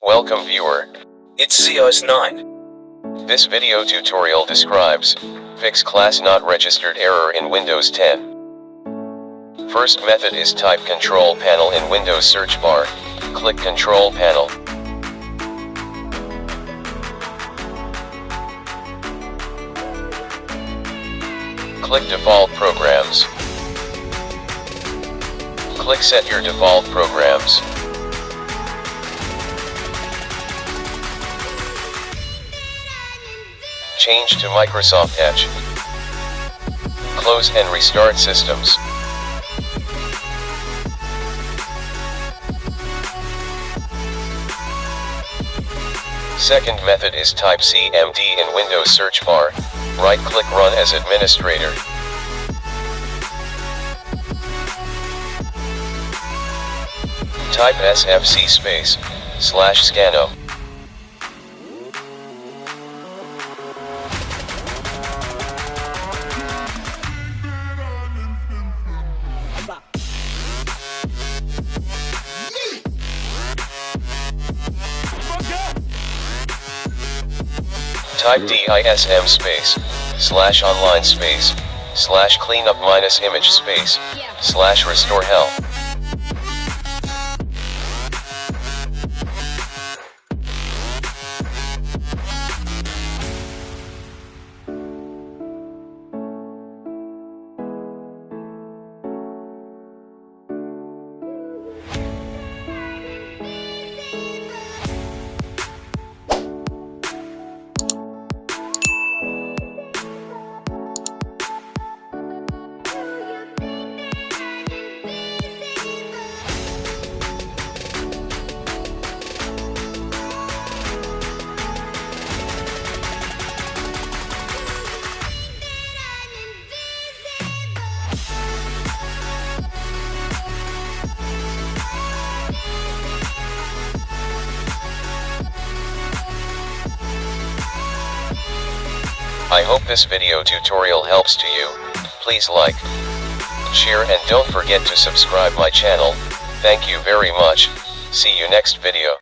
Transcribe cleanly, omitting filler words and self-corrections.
Welcome viewer. It's Zeus9. This video tutorial describes fix class not registered error in Windows 10. First method is type Control Panel in Windows search bar. Click Control Panel. Click Default Programs. Click Set your default programs. Change to Microsoft Edge. Close and restart systems. Second method is type CMD in Windows search bar. Right-click Run as administrator. Type SFC /scano. Type DISM /online /cleanup -image /restore hell. I hope this video tutorial helps to you. Please like, share and don't forget to subscribe my channel. Thank you very much. See you next video.